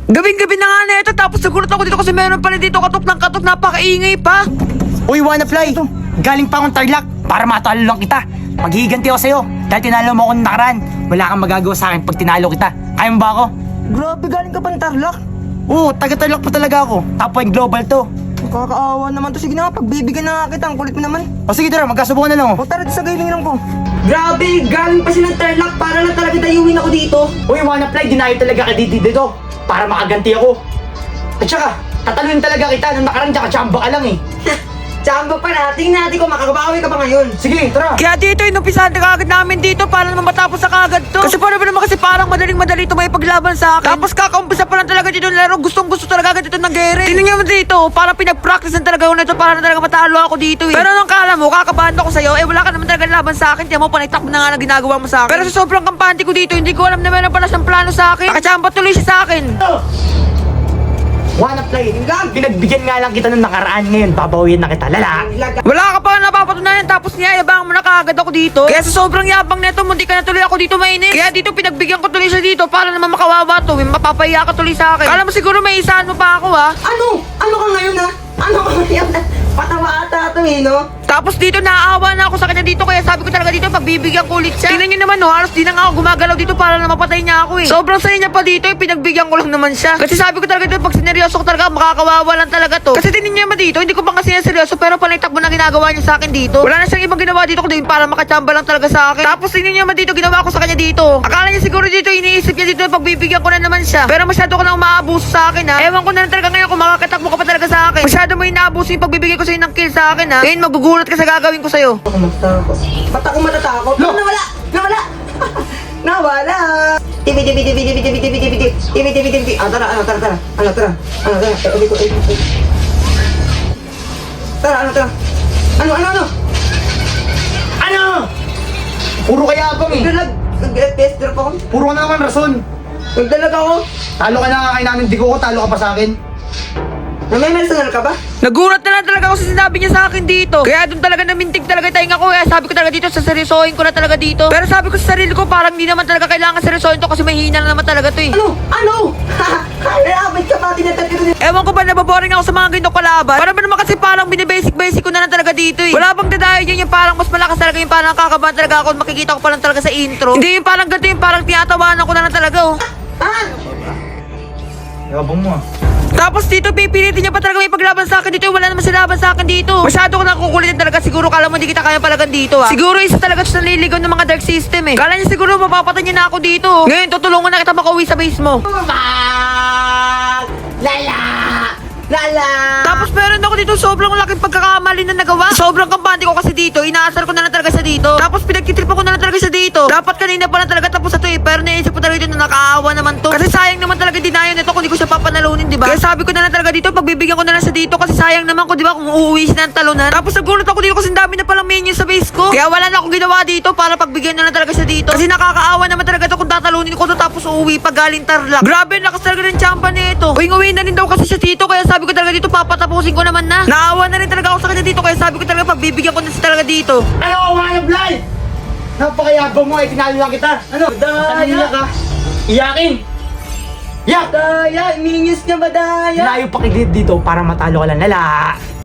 Gabing-gabi na nga na ito, tapos nagulat ako dito kasi meron pala dito katok ng katok, napakaingay pa. Uy, Wanafly! Galing pa akong Tarlac para matalo lang kita. Maghihiganti ako sa'yo dahil tinalo mo ako ng nakaraan. Wala kang magagawa sa akin pag tinalo kita. Kaya mo ba ako? Grabe, galing ka pa ng Tarlac. Oo, taga-Tarlac pa talaga ako. Top 1 global to. Nakakaawa naman to. Sige na nga, pagbibigyan na nga kita. Ang kulit mo naman. O sige tara, magkasubukan na lang O tara, sa gaming lang ko. Grabe, galing pa siya ng Tarlac para lang talaga dayuhin ako dito. Uy, Wanafly, dinayo talaga ka dito para makaganti ako. At saka, tatalunin talaga kita nung nakaraan tsaka chamba ka lang eh. Chamba pa na, tingnan natin kung makakabawi ka pa ngayon. Sige, tara. Kaya dito, inumpisahan na kagad namin dito para naman matapos sa kagad to. Kasi para ba naman kasi parang madaling-madali ito may paglaban sa akin. Tapos kakaumpisa pa lang talaga dito ng laro, gustong-gusto talaga agad ito ng gere. Tingnan nyo dito, parang pinag-practice na talaga ako nito para na talaga matalo ako dito eh. Pero nung kala mo, kakabahan ako sa'yo, eh wala ka naman talaga laban sa akin. Tiyan mo, panagtak mo na nga na ginagawa mo sa akin. Pero sa sobrang kampante ko dito, hindi ko alam na meron pala siyang plano sa akin. Nakachamba tuloy siya sa akin. Wanafly, pinagbigyan nga lang kita nung nakaraan, ngayon babawiin na kita, lala. Wala ka pa napapatunayan tapos niyayabang mo na kaagad ako dito. Kaya sa sobrang yabang nito, hindi ka na tuloy ako dito mainit. Kaya dito pinagbigyan ko tuloy siya dito para naman makawawa to. Mapapahiya ka tuloy sa akin. Kala mo siguro may isahan mo pa ako ha. Ano? Ano ka ngayon ha? Ano ka ngayon? Patawa ata ito eh, no? Tapos dito naaawa na ako sa kanya dito kaya sabi ko talaga dito pagbibigyan ko ulit siya. Tingnan niyo naman no, halos di na nga ako gumagalaw dito para na mapatay niya ako eh. Sobrang saya niya pa dito eh, pinagbigyan ko lang naman siya. Kasi sabi ko talaga dito pag sineryoso ko talaga makakawawa lang talaga to. Kasi tingnan niyo naman dito, hindi ko pa kasi seryoso pero panaytakbo na ginagawa niya sa akin dito. Wala na siyang ibang ginawa dito kundi para makachamba lang talaga sa akin. Tapos tingnan niyo naman dito ginawa ko sa kanya dito. Akala niya siguro dito iniisip niya dito pagbibigyan ko na naman siya. Pero masyado ko nang umaabuso sa akin ha. Ewan ko na lang talaga ngayon kung makakatakbo ka pa talaga sa akin. Masyado mo inaabuso yung pagbibigay ko sa'yo ng kill sa akin ha. Ngayon magugulat ka sa gagawin ko sa'yo. Ako matatakot. Ba't ako matatakot? No. Nawala! Nawala! Nawala! Tibi. Tara. Tara. Ano? Puro kayabang eh. Nag-tester pa ako. Puro ka na naman rason. Nagdalag ako. Talo ka na kakain namin, di ko talo ka pa sa akin. May personal ka ba? Nagulat na lang talaga ako sa sinabi niya sa akin dito. Kaya doon talaga namintig talaga tayo ko. Kaya sabi ko talaga dito, saseryosohin ko na talaga dito. Pero sabi ko sa sarili ko, parang hindi naman talaga kailangan seryosohin to kasi mahina na naman talaga to eh. Ano? Nalabit ka pa, tinatagin. Ewan ko ba, nababoring ako sa mga ganito kalaban. Parang ba naman kasi parang binibasic-basic ko na lang talaga dito eh. Wala bang dadayo yun yung parang mas malakas talaga yung parang kakabahan talaga ako. Makikita ko pa lang talaga sa intro. Hindi yung parang ganito yung parang tinatawanan ko na lang talaga oh. Yabang mo ah. Tapos dito pipilitin niya pa talaga may paglaban sa akin dito. Wala naman silaban sa akin dito. Masyado ko nakukulitin talaga. Siguro kala mo hindi kita kaya palagan dito ah. Siguro isa talaga siya naliligaw ng mga dark system eh. Kala niya siguro mapapatay niya na ako dito. Ngayon tutulungan na kita makauwi sa base mo. Lala! Tapos meron ako dito sobrang laking pagkakamali na nagawa. Sobrang kampante ko kasi dito. Inaasar ko na lang talaga siya dito. Tapos pinagtitripa ko na lang talaga siya dito. Dapat kanina pa lang talaga tapos na to eh. Pero naisip ko talaga dito na nakaawa naman to. Kasi sayang naman talaga dinayo nito kung di ko siya papanalunin, di ba? Kaya sabi ko na lang talaga dito, pagbibigyan ko na lang siya dito. Kasi sayang naman ko, di ba, kung uuwi siya ng talunan. Tapos nagulat ako dito kasi dami na palang menu sa base ko. Kaya wala na akong ginawa dito para pagbigyan na lang talaga siya dito. Kasi nakakaawa naman talaga to kung tatalunin ko to tapos uuwi pag galing Tarlac. Grabe, lakas talaga ng champa nito. Uwing-uwi na rin daw kasi siya dito. Kaya sabi ko talaga dito, papatapusin ko naman na. Naawa na rin talaga ako sa kanya dito. Kaya sabi ko talaga, pagbibigyan ko na siya talaga dito. Ano, Wanafly? Napakayabang mo eh, tinalo lang kita. Ano? Daya ka? Iyakin! Yak! Daya! Minions niya ba, Daya? Layo pa kiglit dito para matalo ka lang, lala.